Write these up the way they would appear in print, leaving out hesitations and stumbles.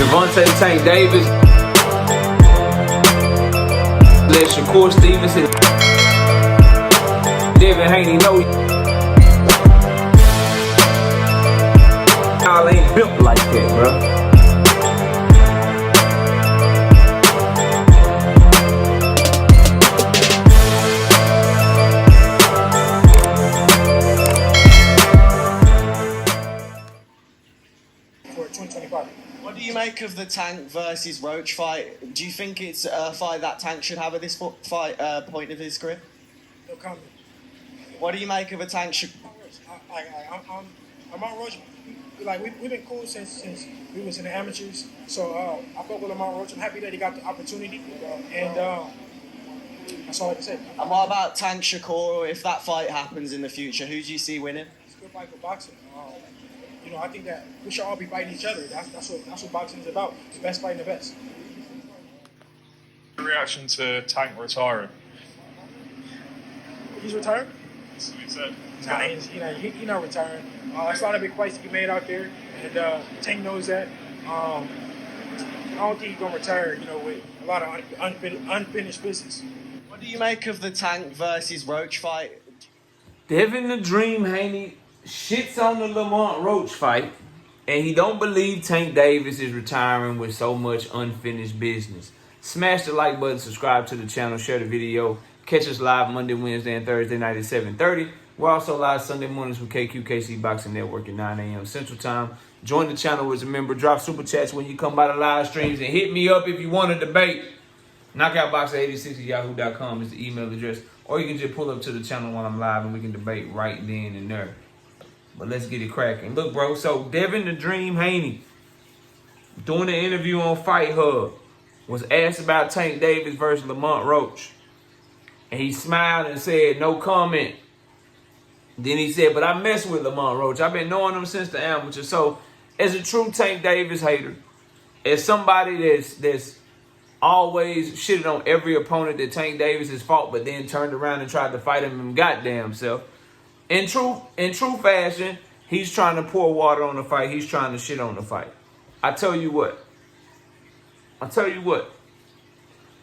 Gervonta Tank Davis. Let Shakur Stevenson. Devin Haney know y'all ain't built like that, bro. What do you make of the Tank versus Roach fight? Do you think it's a fight that Tank should have at this point of his career? No comment. What do you make of a Tank? I'm on Roach. We've been cool since we was in the amateurs. So I fuck with Lamar Roach. I'm happy that he got the opportunity, and that's all I can say. And what about Tank Shakur? If that fight happens in the future, who do you see winning? It's a good fight for boxing. I think that we should all be fighting each other. That's what boxing is about. The best fighting the best. Reaction to Tank retiring? He's retired? That's what he said. Nah, he's not retiring. There's a lot of big fights to be made out there, and Tank knows that. I don't think he's gonna retire. With a lot of unfinished business. What do you make of the Tank versus Roach fight? Devin the Dream Haney shits on the Lamont Roach fight, and he don't believe Tank Davis is retiring with so much unfinished business. Smash the like button, subscribe to the channel, share the video. Catch us live Monday, Wednesday, and Thursday night at 7:30. We're also live Sunday mornings with KQKC Boxing Network at 9 a.m. Central Time. Join the channel as a member. Drop super chats when you come by the live streams, and hit me up if you want to debate. Knockoutboxer86@yahoo.com is the email address, or you can just pull up to the channel while I'm live and we can debate right then and there. But let's get it cracking. Look, bro, so Devin the Dream Haney, doing an interview on Fight Hub, was asked about Tank Davis versus Lamont Roach. And he smiled and said, no comment. Then he said, but I mess with Lamont Roach. I've been knowing him since the amateur. So, as a true Tank Davis hater, as somebody that's always shitted on every opponent that Tank Davis has fought, but then turned around and tried to fight him and goddamn self, in true fashion, he's trying to pour water on the fight. He's trying to shit on the fight. I tell you what.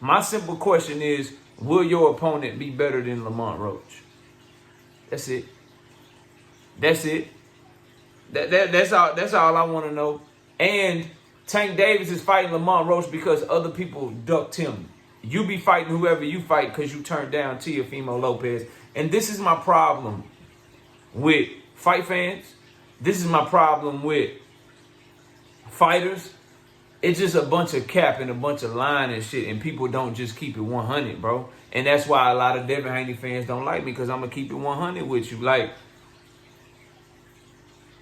My simple question is, will your opponent be better than Lamont Roach? That's it. That's all I want to know. And Tank Davis is fighting Lamont Roach because other people ducked him. You be fighting whoever you fight because you turned down Teofimo Lopez. And this is my problem with fight fans. This is my problem with fighters. It's just a bunch of cap and a bunch of lying and shit, and people don't just keep it 100, bro. And that's why a lot of Devin Haney fans don't like me, because I'm going to keep it 100 with you. Like,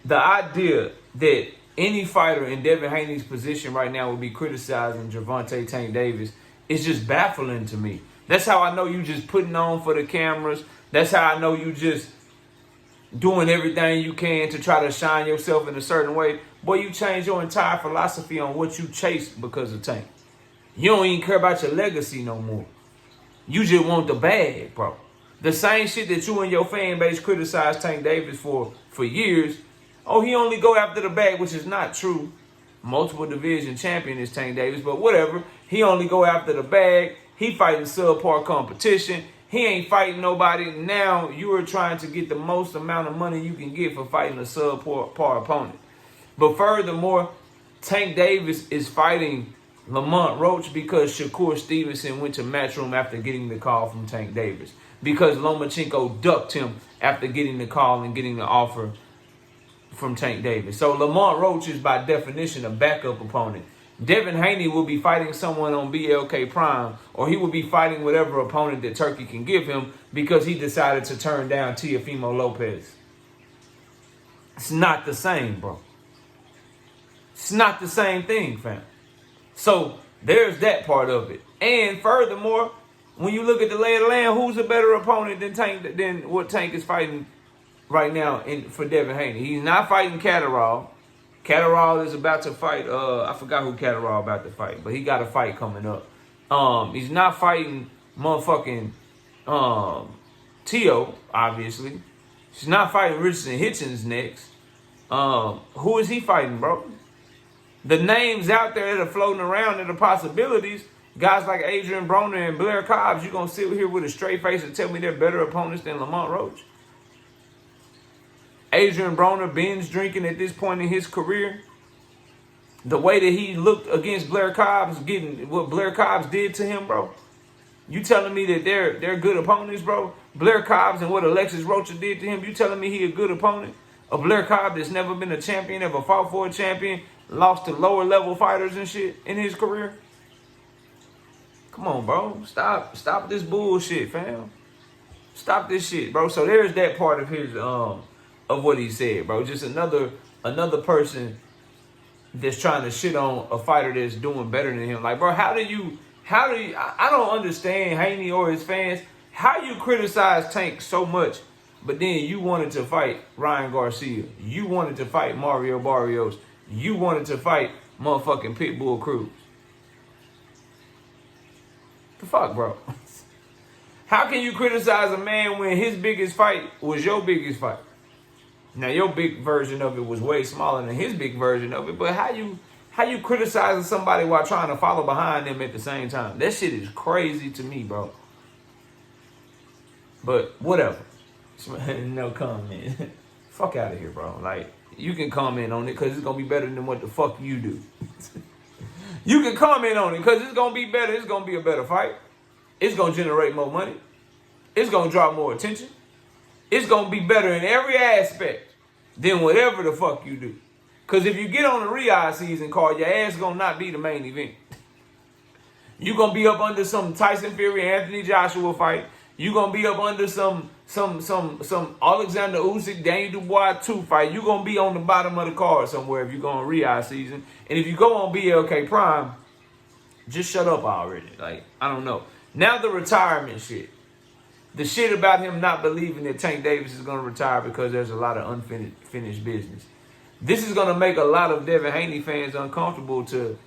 the idea that any fighter in Devin Haney's position right now would be criticizing Gervonta Tank Davis is just baffling to me. That's how I know you just putting on for the cameras. That's how I know you just doing everything you can to try to shine yourself in a certain way. Boy, you change your entire philosophy on what you chase because of Tank. You don't even care about your legacy no more. You just want the bag, bro. The same shit that you and your fan base criticized Tank Davis for years. Oh, he only go after the bag, which is not true. Multiple division champion is Tank Davis, but whatever. He only go after the bag. He fighting subpar competition. He ain't fighting nobody. Now you are trying to get the most amount of money you can get for fighting a subpar opponent. But furthermore, Tank Davis is fighting Lamont Roach because Shakur Stevenson went to Matchroom after getting the call from Tank Davis. Because Lomachenko ducked him after getting the call and getting the offer from Tank Davis. So Lamont Roach is by definition a backup opponent. Devin Haney will be fighting someone on BLK Prime, or he will be fighting whatever opponent that Turkey can give him because he decided to turn down Teofimo Lopez. It's not the same, bro. It's not the same thing, fam. So there's that part of it. And furthermore, when you look at the lay of the land, who's a better opponent than what Tank is fighting right now for Devin Haney? He's not fighting Catterall. Catterall is about to fight, I forgot who Catterall about to fight, but he got a fight coming up. He's not fighting motherfucking Tio, obviously. He's not fighting Richardson Hitchens next. Who is he fighting, bro? The names out there that are floating around that are possibilities, guys like Adrian Broner and Blair Cobbs, you going to sit here with a straight face and tell me they're better opponents than Lamont Roach? Adrian Broner binge drinking at this point in his career. The way that he looked against Blair Cobbs, getting what Blair Cobbs did to him, bro. You telling me that they're good opponents, bro? Blair Cobbs and what Alexis Roach did to him, you telling me he a good opponent? A Blair Cobb that's never been a champion, ever fought for a champion, lost to lower level fighters and shit in his career? Come on, bro. Stop this bullshit, fam. Stop this shit, bro. So there's that part of his of what he said, bro. Just another person that's trying to shit on a fighter that's doing better than him. Like, bro, how do you I don't understand Haney or his fans. How you criticize Tank so much, but then you wanted to fight Ryan Garcia. You wanted to fight Mario Barrios. You wanted to fight motherfucking Pitbull Cruz. The fuck, bro? How can you criticize a man when his biggest fight was your biggest fight? Now, your big version of it was way smaller than his big version of it, but how you criticizing somebody while trying to follow behind them at the same time? That shit is crazy to me, bro. But whatever. No comment. Fuck out of here, bro. Like, you can comment on it because it's going to be better than what the fuck you do. You can comment on it because it's going to be better. It's going to be a better fight. It's going to generate more money. It's going to draw more attention. It's going to be better in every aspect than whatever the fuck you do. Because if you get on the Riyadh season card, your ass going to not be the main event. You're going to be up under some Tyson Fury, Anthony Joshua fight. You're going to be up under some Alexander Usyk, Daniel Dubois 2 fight. You're going to be on the bottom of the card somewhere if you go on Riyadh season. And if you go on BLK Prime, just shut up already. Like, I don't know. Now the retirement shit. The shit about him not believing that Tank Davis is going to retire because there's a lot of unfinished business. This is going to make a lot of Devin Haney fans uncomfortable to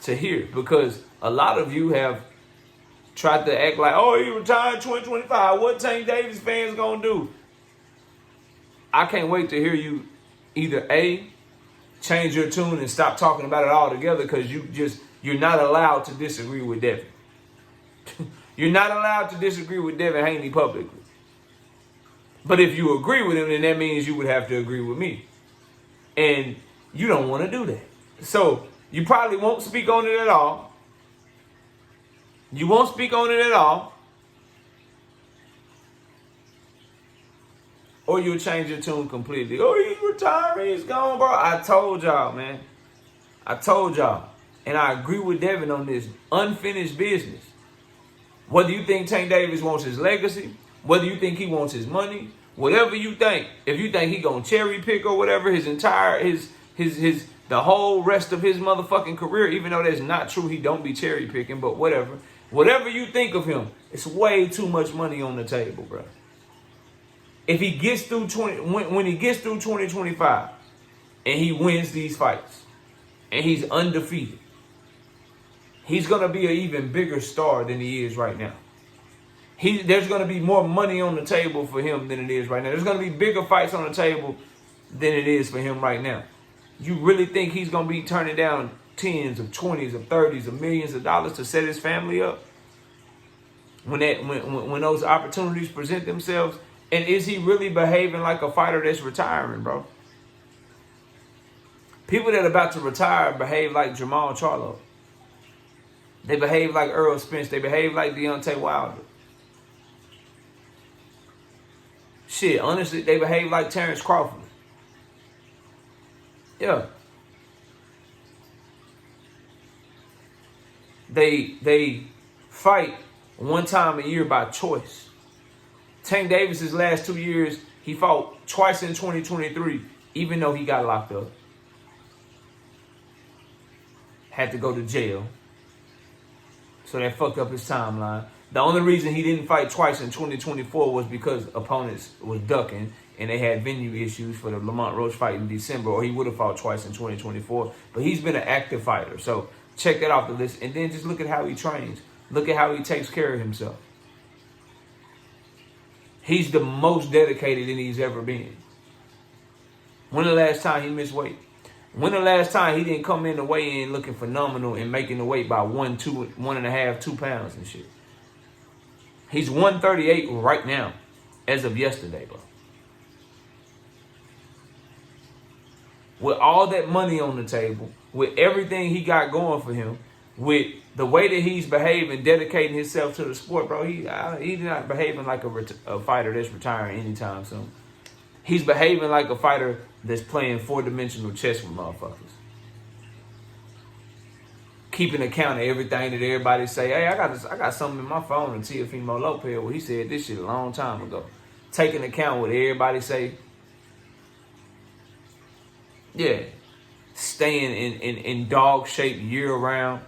hear, because a lot of you have tried to act like, oh, he retired 2025. What Tank Davis fans going to do? I can't wait to hear you either A, change your tune and stop talking about it altogether, because you're not allowed to disagree with Devin. You're not allowed to disagree with Devin Haney publicly. But if you agree with him, then that means you would have to agree with me. And you don't want to do that. So you probably won't speak on it at all. You won't speak on it at all. Or you'll change your tune completely. Oh, he's retiring. He's gone, bro. I told y'all, man. I told y'all. And I agree with Devin on this unfinished business. Whether you think Tank Davis wants his legacy, whether you think he wants his money, whatever you think, if you think he gonna cherry pick or whatever the whole rest of his motherfucking career, even though that's not true, he don't be cherry picking, but whatever. Whatever you think of him, it's way too much money on the table, bro. If he gets through when he gets through 2025 and he wins these fights and he's undefeated, he's going to be an even bigger star than he is right now. There's going to be more money on the table for him than it is right now. There's going to be bigger fights on the table than it is for him right now. You really think he's going to be turning down tens of 20s of 30s of millions of dollars to set his family up when those opportunities present themselves? And is he really behaving like a fighter that's retiring, bro? People that are about to retire behave like Jamal Charlo. They behave like Earl Spence. They behave like Deontay Wilder. Shit, honestly, they behave like Terrence Crawford. Yeah. They fight one time a year by choice. Tank Davis's last 2 years, he fought twice in 2023, even though he got locked up. Had to go to jail. So that fucked up his timeline. The only reason he didn't fight twice in 2024 was because opponents was ducking and they had venue issues for the Lamont Roach fight in December, or he would have fought twice in 2024. But he's been an active fighter. So check that off the list. And then just look at how he trains. Look at how he takes care of himself. He's the most dedicated than he's ever been. When the last time he missed weight? When the last time he didn't come in the weigh-in looking phenomenal and making the weight by 1.5, 2 pounds and shit? He's 138 right now, as of yesterday, bro. With all that money on the table, with everything he got going for him, with the way that he's behaving, dedicating himself to the sport, bro, he's not behaving like a fighter that's retiring anytime soon. He's behaving like a fighter that's playing four-dimensional chess with motherfuckers. Keeping account of everything that everybody say. Hey, I got something in my phone in Teofimo Lopez where he said this shit a long time ago. Taking account what everybody say. Yeah. Staying in dog shape year round.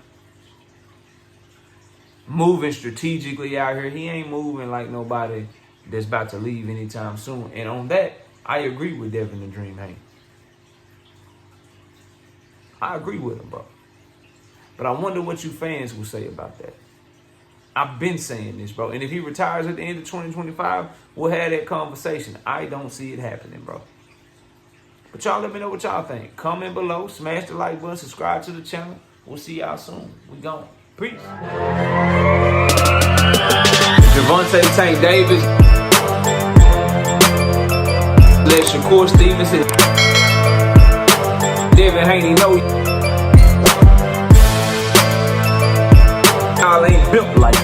Moving strategically out here. He ain't moving like nobody that's about to leave anytime soon. And on that, I agree with Devin the Dream Haney. I agree with him, bro. But I wonder what you fans will say about that. I've been saying this, bro. And if he retires at the end of 2025, we'll have that conversation. I don't see it happening, bro. But y'all let me know what y'all think. Comment below. Smash the like button. Subscribe to the channel. We'll see y'all soon. We gone. Peace. Gervonta Tank Davis. Let Shakur Stevenson. Devin Haney know y'all ain't built like